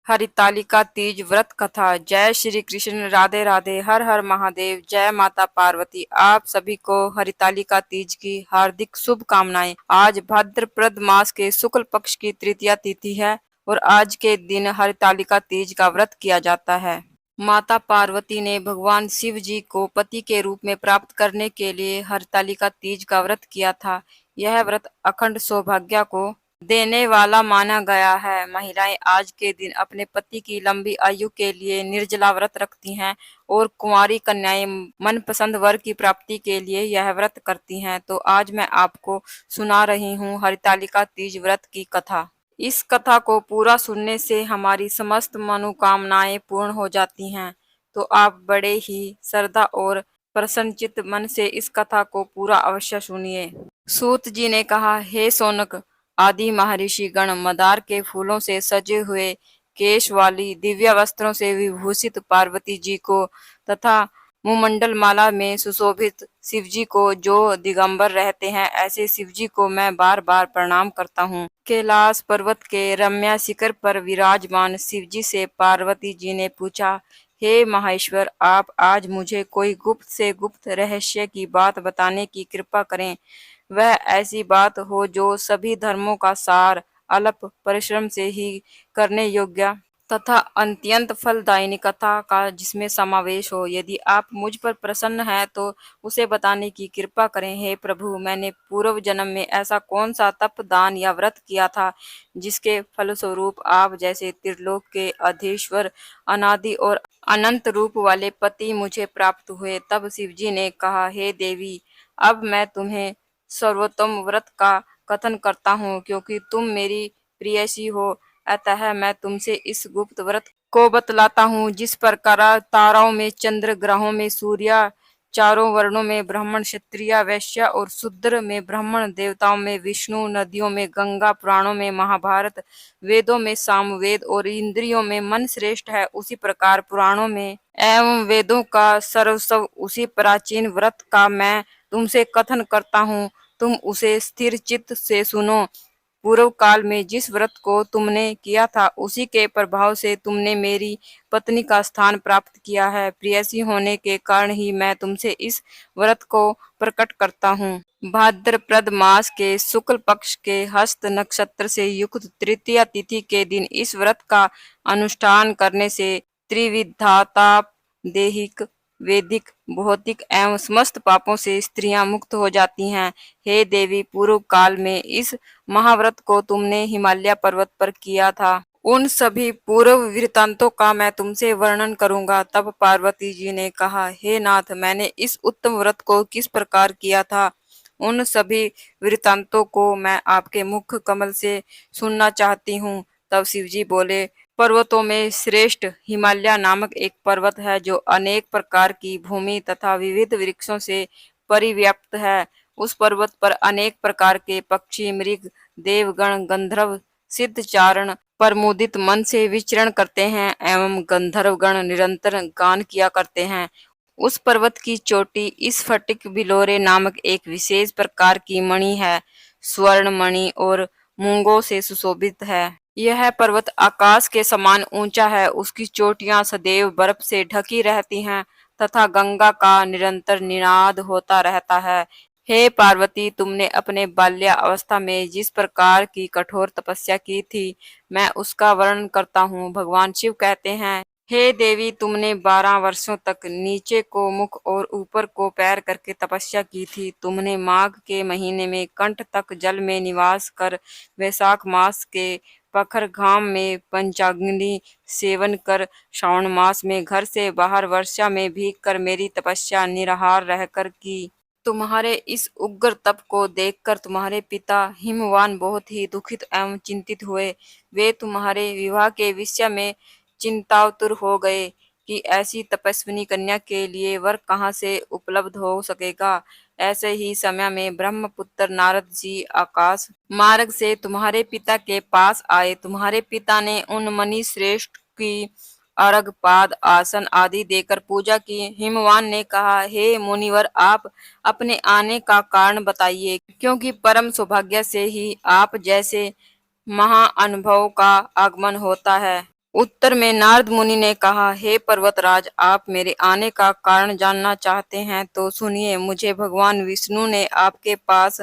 हरितालिका तीज व्रत कथा। जय श्री कृष्ण, राधे राधे, हर हर महादेव, जय माता पार्वती। आप सभी को हरितालिका तीज की हार्दिक शुभकामनाएं। आज भाद्रपद मास के शुक्ल पक्ष की तृतीया तिथि है और आज के दिन हरितालिका तीज का व्रत किया जाता है। माता पार्वती ने भगवान शिव जी को पति के रूप में प्राप्त करने के लिए हरतालिका तीज का व्रत किया था। यह व्रत अखंड सौभाग्य को देने वाला माना गया है। महिलाएं आज के दिन अपने पति की लंबी आयु के लिए निर्जला व्रत रखती हैं और कुंवारी कन्याएं मनपसंद वर की प्राप्ति के लिए यह व्रत करती हैं। तो आज मैं आपको सुना रही हूँ हरितालिका तीज व्रत की कथा। इस कथा को पूरा सुनने से हमारी समस्त मनोकामनाएं पूर्ण हो जाती हैं। तो आप बड़े ही श्रद्धा और प्रसन्नचित्त मन से इस कथा को पूरा अवश्य सुनिए। सूत जी ने कहा, हे सोनक आदि महर्षि गण मदार के फूलों से सजे हुए केश वाली दिव्य वस्त्रों से विभूषित पार्वती जी को तथा मुमंडल माला में सुशोभित शिव जी को जो दिगंबर रहते हैं, ऐसे शिव जी को मैं बार बार प्रणाम करता हूँ। कैलाश पर्वत के रम्या शिखर पर विराजमान शिव जी से पार्वती जी ने पूछा, हे महेश्वर, आप आज मुझे कोई गुप्त से गुप्त रहस्य की बात बताने की कृपा करें। वह ऐसी बात हो जो सभी धर्मों का सार, अल्प परिश्रम से ही करने योग्य तथा अत्यंत फलदायिनी कथा का जिसमें समावेश हो। यदि आप मुझ पर प्रसन्न हैं तो उसे बताने की कृपा करें। हे प्रभु, मैंने पूर्व जन्म में ऐसा कौन सा तप, दान या व्रत किया था जिसके फलस्वरूप आप जैसे त्रिलोक के अधीश्वर, अनादि और अनंत रूप वाले पति मुझे प्राप्त हुए। तब शिवजी ने कहा, हे देवी, अब मैं तुम्हें सर्वोत्तम व्रत का कथन करता हूँ, क्योंकि तुम मेरी प्रियसी हो। अतः मैं तुमसे इस गुप्त व्रत को बतलाता हूँ। जिस प्रकार ताराओं में चंद्र, ग्रहों में सूर्य, चारों वर्णों में ब्राह्मण, क्षत्रिय, वैश्य और शूद्र में ब्राह्मण, देवताओं में विष्णु, नदियों में गंगा, पुराणों में महाभारत, वेदों में सामवेद और इंद्रियों में मन श्रेष्ठ है, उसी प्रकार पुराणों में एवं वेदों का सर्वस्व उसी प्राचीन व्रत का मैं तुमसे कथन करता हूँ। तुम उसे स्थिर चित्त से सुनो। पूर्व काल में जिस व्रत को तुमने किया था, उसी के प्रभाव से तुमने मेरी पत्नी का स्थान प्राप्त किया है। प्रेयसी होने के कारण ही मैं तुमसे इस व्रत को प्रकट करता हूँ। भाद्रपद मास के शुक्ल पक्ष के हस्त नक्षत्र से युक्त तृतीया तिथि के दिन इस व्रत का अनुष्ठान करने से त्रिविधाता दैहिक, वैदिक, भौतिक एवं समस्त पापों से स्त्रियां मुक्त हो जाती हैं। हे देवी, पूर्व काल में इस महाव्रत को तुमने हिमालय पर्वत पर किया था। उन सभी पूर्व वृत्तांतों का मैं तुमसे वर्णन करूंगा। तब पार्वती जी ने कहा, हे नाथ, मैंने इस उत्तम व्रत को किस प्रकार किया था, उन सभी वृत्तांतों को मैं आपके मुख कमल से सुनना चाहती हूँ। तब शिवजी बोले, पर्वतों में श्रेष्ठ हिमालय नामक एक पर्वत है जो अनेक प्रकार की भूमि तथा विविध वृक्षों से परिव्याप्त है। उस पर्वत पर अनेक प्रकार के पक्षी, मृग, देवगण, गंधर्व, सिद्ध चारण प्रमुदित मन से विचरण करते हैं एवं गंधर्वगण निरंतर गान किया करते हैं। उस पर्वत की चोटी स्फटिक बिलोरे नामक एक विशेष प्रकार की मणि है। स्वर्ण मणि और मूंगों से सुशोभित है। यह पर्वत आकाश के समान ऊंचा है। उसकी चोटियां सदैव बर्फ से ढकी रहती हैं तथा गंगा का निरंतर निनाद होता रहता है। हे पार्वती, तुमने अपने बाल्य अवस्था में जिस प्रकार की कठोर तपस्या की थी, मैं उसका वर्णन करता हूँ। भगवान शिव कहते हैं, हे देवी, तुमने 12 वर्षों तक नीचे को मुख और ऊपर को पैर करके तपस्या की थी। तुमने माघ के महीने में कंठ तक जल में निवास कर, वैशाख मास के पखर घाम में पंचाग्नि सेवन कर, श्रावण मास में घर से बाहर वर्षा में भीग कर मेरी तपस्या निराहार रहकर की। तुम्हारे इस उग्र तप को देखकर तुम्हारे पिता हिमवान बहुत ही दुखित एवं चिंतित हुए। वे तुम्हारे विवाह के विषय में चिंतातुर हो गए कि ऐसी तपस्विनी कन्या के लिए वर कहाँ से उपलब्ध हो सकेगा। ऐसे ही समय में ब्रह्मपुत्र नारद जी आकाश मार्ग से तुम्हारे पिता के पास आए। तुम्हारे पिता ने उन मणि श्रेष्ठ की अर्घ, पाद, आसन आदि देकर पूजा की। हिमवान ने कहा, हे मुनिवर, आप अपने आने का कारण बताइए, क्योंकि परम सौभाग्य से ही आप जैसे महाअनुभव का आगमन होता है। उत्तर में नारद मुनि ने कहा, हे पर्वतराज, आप मेरे आने का कारण जानना चाहते हैं तो सुनिए। मुझे भगवान विष्णु ने आपके पास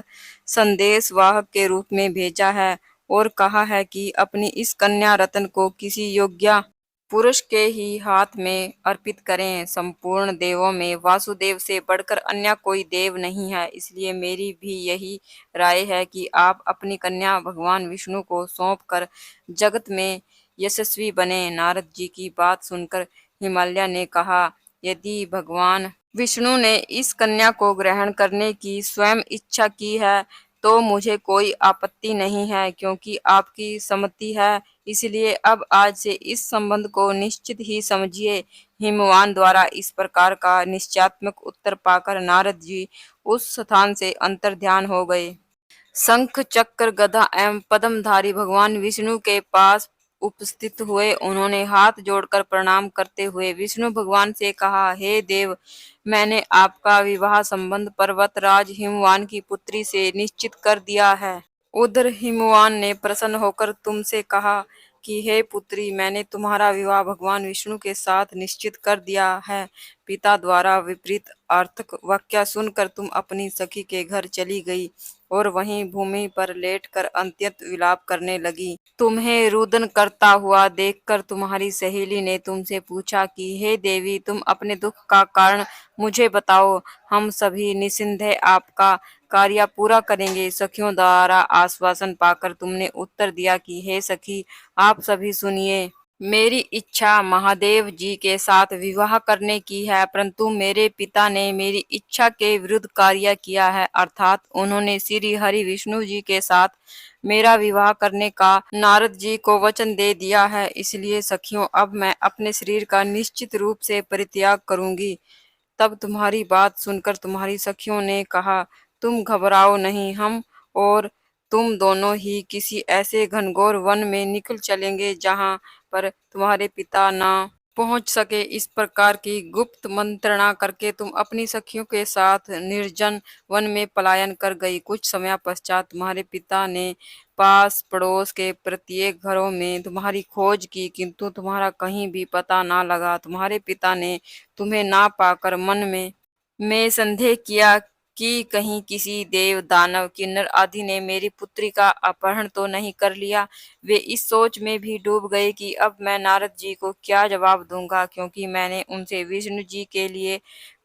संदेश वाहक के रूप में भेजा है और कहा है कि अपनी इस कन्या रत्न को किसी योग्य पुरुष के ही हाथ में अर्पित करें। संपूर्ण देवों में वासुदेव से बढ़कर अन्य कोई देव नहीं है, इसलिए मेरी भी यही राय है कि आप अपनी कन्या भगवान विष्णु को सौंप कर जगत में यशस्वी बने। नारद जी की बात सुनकर हिमालय ने कहा, यदि भगवान विष्णु ने इस कन्या को ग्रहण करने की स्वयं इच्छा की है तो मुझे कोई आपत्ति नहीं है, क्योंकि आपकी सम्मति है। इसलिए अब आज से इस संबंध को निश्चित ही समझिए। हिमवान द्वारा इस प्रकार का निश्चयात्मक उत्तर पाकर नारद जी उस स्थान से अंतर्ध्यान हो गए। शंख चक्र गदा एवं पद्मधारी भगवान विष्णु के पास उपस्थित हुए। उन्होंने हाथ जोड़कर प्रणाम करते हुए विष्णु भगवान से कहा, हे देव, मैंने आपका विवाह संबंध पर्वतराज हिमवान की पुत्री से निश्चित कर दिया है। उधर हिमवान ने प्रसन्न होकर तुमसे कहा कि हे पुत्री, मैंने तुम्हारा विवाह भगवान विष्णु के साथ निश्चित कर दिया है। पिता द्वारा विपरीत अर्थक वाक्य सुनकर तुम अपनी सखी के घर चली गई और वहीं भूमि पर लेटकर अत्यंत विलाप करने लगी। तुम्हें रुदन करता हुआ देखकर तुम्हारी सहेली ने तुमसे पूछा कि हे देवी, तुम अपने दुख का कारण मुझे बताओ, हम सभी निस्संदेह आपका कार्य पूरा करेंगे। सखियों द्वारा आश्वासन पाकर तुमने उत्तर दिया कि हे सखी, आप सभी सुनिए। मेरी इच्छा महादेव जी के साथ विवाह करने की है, परंतु मेरे पिता ने मेरी इच्छा के विरुद्ध कार्य किया है, अर्थात उन्होंने श्री हरि विष्णु जी के साथ मेरा विवाह करने का नारद जी को वचन दे दिया है। इसलिए सखियों, अब मैं अपने शरीर का निश्चित रूप से परित्याग करूंगी। तब तुम्हारी बात सुनकर तुम्हारी सखियों ने कहा, तुम घबराओ नहीं, हम और तुम दोनों ही किसी ऐसे घनघोर वन में निकल चलेंगे जहां पर तुम्हारे पिता ना पहुंच सके। इस प्रकार की गुप्त मंत्रणा करके तुम अपनी सखियों के साथ निर्जन वन में पलायन कर गई। कुछ समय पश्चात तुम्हारे पिता ने पास पड़ोस के प्रत्येक घरों में तुम्हारी खोज की, किंतु तुम्हारा कहीं भी पता ना लगा। तुम्हारे पिता ने तुम्हें ना पाकर मन में संदेह किया कि कहीं किसी देव, दानव, किन्नर आदि ने मेरी पुत्री का अपहरण तो नहीं कर लिया। वे इस सोच में भी डूब गए कि अब मैं नारद जी को क्या जवाब दूंगा, क्योंकि मैंने उनसे विष्णु जी के लिए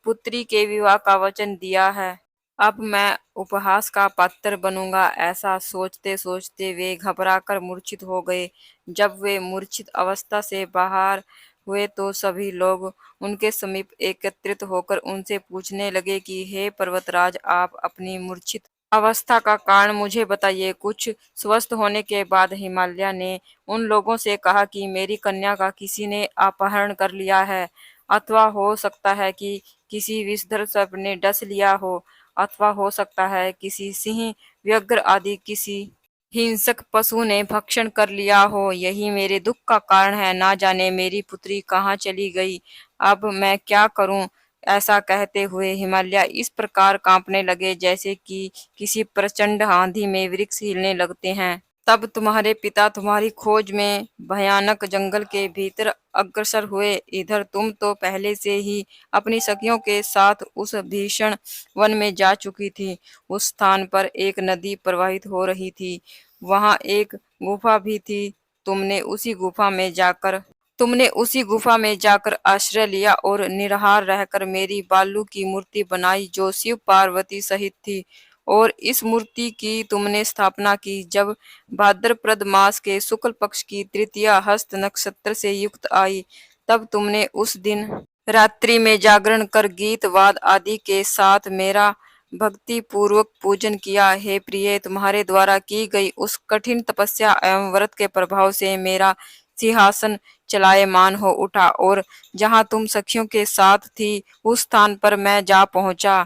पुत्री के विवाह का वचन दिया है। अब मैं उपहास का पात्र बनूंगा। ऐसा सोचते सोचते वे घबराकर मूर्छित हो गए। जब वे मूर्छित अवस्था से बाहर हुए तो सभी लोग उनके समीप एकत्रित होकर उनसे पूछने लगे कि हे पर्वतराज, आप अपनी मूर्छित अवस्था का कारण मुझे बताइए। कुछ स्वस्थ होने के बाद हिमालय ने उन लोगों से कहा कि मेरी कन्या का किसी ने अपहरण कर लिया है, अथवा हो सकता है कि किसी विषधर सर्प ने डस लिया हो, अथवा हो सकता है किसी सिंह, व्याघ्र आदि किसी हिंसक पशु ने भक्षण कर लिया हो। यही मेरे दुख का कारण है। ना जाने मेरी पुत्री कहाँ चली गई, अब मैं क्या करूं। ऐसा कहते हुए हिमालय इस प्रकार कांपने लगे जैसे कि किसी प्रचंड आंधी में वृक्ष हिलने लगते हैं। तब तुम्हारे पिता तुम्हारी खोज में भयानक जंगल के भीतर अग्रसर हुए। इधर तुम तो पहले से ही अपनी सखियों के साथ उस भीषण वन में जा चुकी थी। उस स्थान पर एक नदी प्रवाहित हो रही थी, वहां एक गुफा भी थी। तुमने उसी गुफा में जाकर आश्रय लिया और निराहार रहकर मेरी बालू की मूर्ति बनाई, जो शिव पार्वती सहित थी, और इस मूर्ति की तुमने स्थापना की। जब भाद्रपद मास के शुक्ल पक्ष की तृतीया हस्त नक्षत्र से युक्त आई, तब तुमने उस दिन रात्रि में जागरण कर गीत वाद आदि के साथ मेरा भक्ति पूर्वक पूजन किया। हे प्रिय, तुम्हारे द्वारा की गई उस कठिन तपस्या एवं व्रत के प्रभाव से मेरा सिंहासन चलायमान हो उठा और जहाँ तुम सखियों के साथ थी उस स्थान पर मैं जा पहुंचा।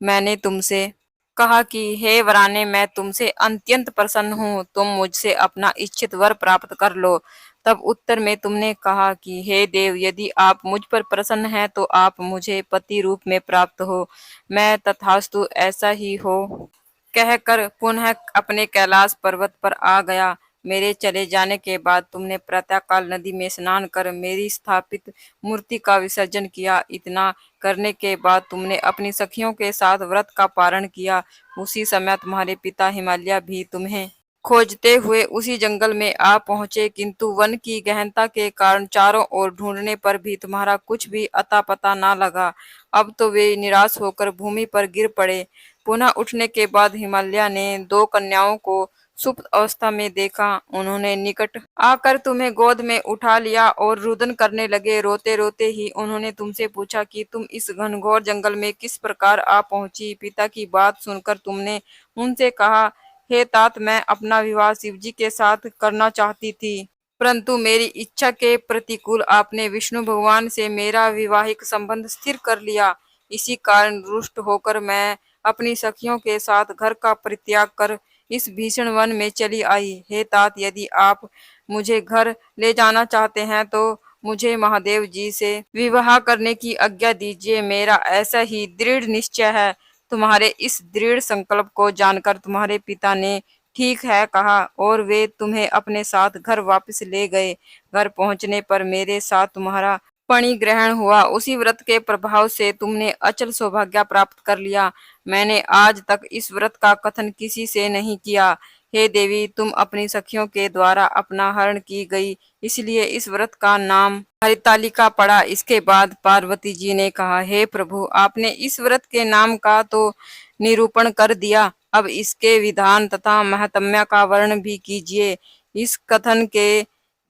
मैंने तुमसे कहा कि हे वराने, मैं तुमसे अत्यंत प्रसन्न हूँ, तुम मुझसे अपना इच्छित वर प्राप्त कर लो। तब उत्तर में तुमने कहा कि हे देव, यदि आप मुझ पर प्रसन्न हैं तो आप मुझे पति रूप में प्राप्त हो। मैं तथास्तु, ऐसा ही हो कहकर पुनः अपने कैलाश पर्वत पर आ गया। मेरे चले जाने के बाद तुमने प्रातःकाल नदी में स्नान कर मेरी स्थापित मूर्ति का विसर्जन किया। इतना करने के बाद तुमने अपनी सखियों के साथ व्रत का पारण किया। उसी समय तुम्हारे पिता हिमालय भी तुम्हें खोजते हुए उसी जंगल में आ पहुंचे, किंतु वन की गहनता के कारण चारों ओर ढूंढने पर भी तुम्हारा कुछ भी अता पता ना लगा। अब तो वे निराश होकर भूमि पर गिर पड़े। पुनः उठने के बाद हिमालय ने दो कन्याओं को सुप्त अवस्था में देखा। उन्होंने निकट आकर तुम्हें गोद में उठा लिया और रुदन करने लगे। रोते रोते ही उन्होंने तुमसे पूछा कि तुम इस घनघोर जंगल में किस प्रकार आ पहुंची। पिता की बात सुनकर तुमने उनसे कहा, हे तात, मैं अपना विवाह शिवजी के साथ करना चाहती थी, परंतु मेरी इच्छा के प्रतिकूल आपने विष्णु भगवान से मेरा वैवाहिक संबंध स्थिर कर लिया। इसी कारण रुष्ट होकर मैं अपनी सखियों के साथ घर का परित्याग कर इस भीषण वन में चली आई। हे तात, यदि आप मुझे घर ले जाना चाहते हैं तो मुझे महादेव जी से विवाह करने की आज्ञा दीजिए। मेरा ऐसा ही दृढ़ निश्चय है। तुम्हारे इस दृढ़ संकल्प को जानकर तुम्हारे पिता ने ठीक है कहा और वे तुम्हें अपने साथ घर वापस ले गए। घर पहुंचने पर मेरे साथ तुम्हारा पणि ग्रहण हुआ। उसी व्रत के प्रभाव से तुमने अचल सौभाग्य प्राप्त कर लिया। मैंने आज तक इस व्रत का कथन किसी से नहीं किया। हे देवी, तुम अपनी सखियों के द्वारा अपना हरण की गई, इसलिए इस व्रत का नाम हरितालिका पड़ा। इसके बाद पार्वती जी ने कहा, हे प्रभु, आपने इस व्रत के नाम का तो निरूपण कर दिया, अब इसके विधान तथा महात्म्य का वर्णन भी कीजिए। इस कथन के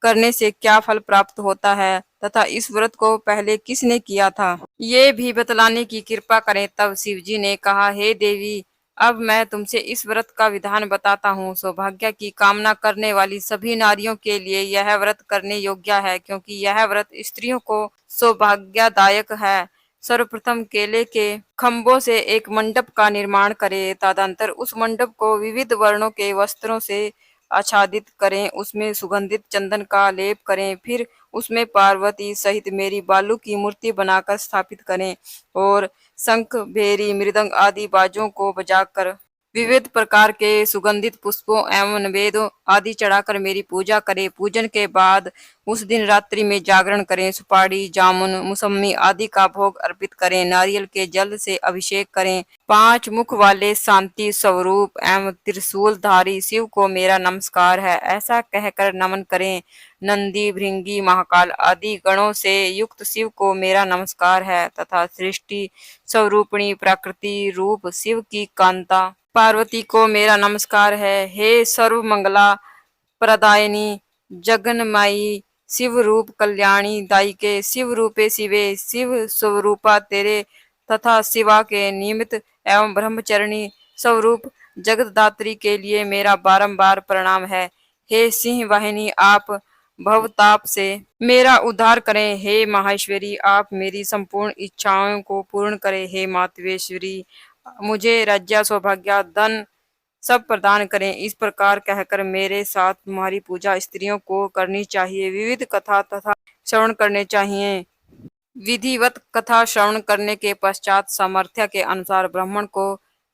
करने से क्या फल प्राप्त होता है तथा इस व्रत को पहले किसने किया था, ये भी बतलाने की कृपा करें। तब शिवजी ने कहा, हे देवी, अब मैं तुमसे इस व्रत का विधान बताता हूँ। सौभाग्य की कामना करने वाली सभी नारियों के लिए यह व्रत करने योग्य है, क्योंकि यह व्रत स्त्रियों को सौभाग्यदायक है। सर्वप्रथम केले के खम्भों से एक मंडप का निर्माण करें। तदंतर उस मंडप को विविध वर्णों के वस्त्रों से आच्छादित करें। उसमें सुगंधित चंदन का लेप करें। फिर उसमें पार्वती सहित मेरी बालू की मूर्ति बनाकर स्थापित करें और शंख, भेरी, मृदंग आदि बाजों को बजाकर विविध प्रकार के सुगंधित पुष्पों एवं नैवेद्यों आदि चढ़ाकर मेरी पूजा करें। पूजन के बाद उस दिन रात्रि में जागरण करें। सुपारी, जामुन, मौसमी आदि का भोग अर्पित करें। नारियल के जल से अभिषेक करें। 5 मुख वाले शांति स्वरूप एवं त्रिशूलधारी शिव को मेरा नमस्कार है, ऐसा कहकर नमन करें। नंदी, भृंगी, महाकाल आदि गणों से युक्त शिव को मेरा नमस्कार है तथा सृष्टि स्वरूपिणी प्रकृति रूप शिव की कांता पार्वती को मेरा नमस्कार है। हे सर्व मंगला प्रदायिनी जगन्माई, शिव रूप कल्याणी दायिके, शिव रूपे शिवे, शिव स्वरूपा तेरे तथा शिवा के निमित्त एवं ब्रह्मचरणी स्वरूप जगतदात्री के लिए मेरा बारंबार प्रणाम है। हे सिंह वाहिनी, आप भवताप से मेरा उद्धार करें। हे माहेश्वरी, आप मेरी संपूर्ण इच्छाओं को पूर्ण करें। हे मातवेश्वरी, मुझे राज्य, सौभाग्य, धन सब प्रदान करें। इस प्रकार कहकर मेरे साथ तुम्हारी पूजा स्त्रियों को करनी चाहिए। विविध कथा तथा श्रवण करने चाहिए। विधिवत कथा श्रवण करने के पश्चात सामर्थ्य के अनुसार ब्राह्मण को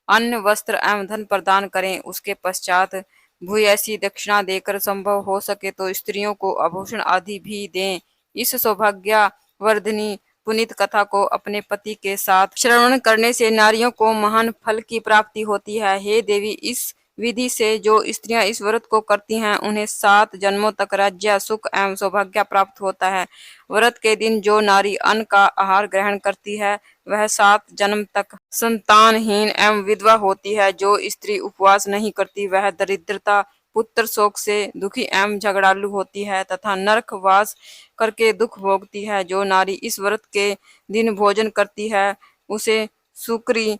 अन्न, वस्त्र एवं धन प्रदान करें। उसके पश्चात भूयसी दक्षिणा देकर संभव हो सके तो स्त्रियों को आभूषण आदि भी दें। इस सौभाग्य वर्धिनी पुनीत कथा को अपने पति के साथ श्रवण करने से नारियों को महान फल की प्राप्ति होती है। हे देवी, इस विधि से जो स्त्रियां इस व्रत को करती हैं उन्हें 7 जन्मों तक राज्य, सुख एवं सौभाग्य प्राप्त होता है। व्रत के दिन जो नारी अन्न का आहार ग्रहण करती है वह 7 जन्म तक संतानहीन एवं विधवा होती है। जो स्त्री उपवास नहीं करती वह दरिद्रता, पुत्र शोक से दुखी एवं झगड़ालू होती है तथा नरक वास करके दुख भोगती है। जो नारी इस व्रत के दिन भोजन करती है उसे सुकरी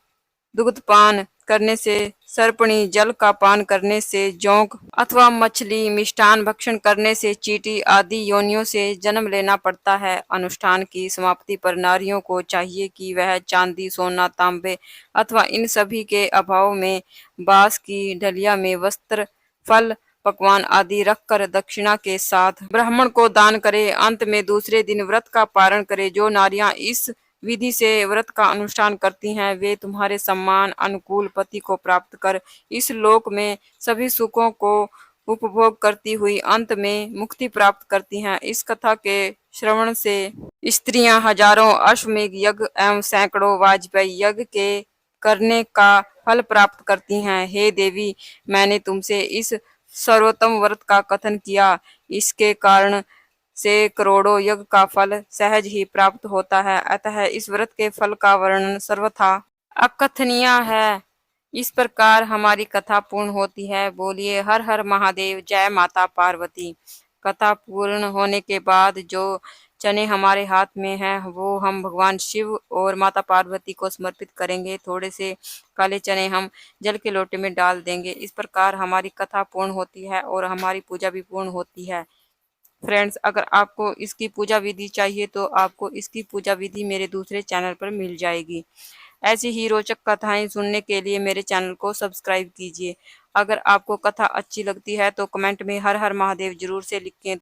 दुग्धपान करने से, सर्पणी जल का पान करने से, जोंक अथवा मछली मिष्ठान भक्षण करने से, चींटी आदि योनियों से जन्म लेना पड़ता है। अनुष्ठान की समाप्ति पर नारियों को चाहिए कि वह चांदी, सोना, तांबे अथवा इन सभी के अभाव में बांस की ढलिया में वस्त्र, फल, पकवान आदि रखकर दक्षिणा के साथ ब्राह्मण को दान करे। अंत में दूसरे दिन व्रत का पारण करे। जो नारियां इस विधि से व्रत का अनुष्ठान करती हैं वे तुम्हारे सम्मान अनुकूल पति को प्राप्त कर इस लोक में सभी सुखों को उपभोग करती हुई अंत में मुक्ति प्राप्त करती हैं। इस कथा के श्रवण से स्त्रियां हजारों अश्वमेध यज्ञ एवं सैकड़ों वाजपेयी यज्ञ के करने का फल प्राप्त करती हैं। हे देवी, मैंने तुमसे इस सर्वोत्तम व्रत का कथन किया, इसके कारण से करोड़ों यज्ञ का फल सहज ही प्राप्त होता है, अतः इस व्रत के फल का वर्णन सर्वथा अकथनीय है। इस प्रकार हमारी कथा पूर्ण होती है। बोलिए हर हर महादेव, जय माता पार्वती। कथा पूर्ण होने के बाद जो चने हमारे हाथ में हैं वो हम भगवान शिव और माता पार्वती को समर्पित करेंगे। थोड़े से काले चने हम जल के लोटे में डाल देंगे। इस प्रकार हमारी कथा पूर्ण होती है और हमारी पूजा भी पूर्ण होती है। फ्रेंड्स, अगर आपको इसकी पूजा विधि चाहिए तो आपको इसकी पूजा विधि मेरे दूसरे चैनल पर मिल जाएगी। ऐसी ही रोचक कथाएं सुनने के लिए मेरे चैनल को सब्सक्राइब कीजिए। अगर आपको कथा अच्छी लगती है तो कमेंट में हर हर महादेव जरूर से लिखें।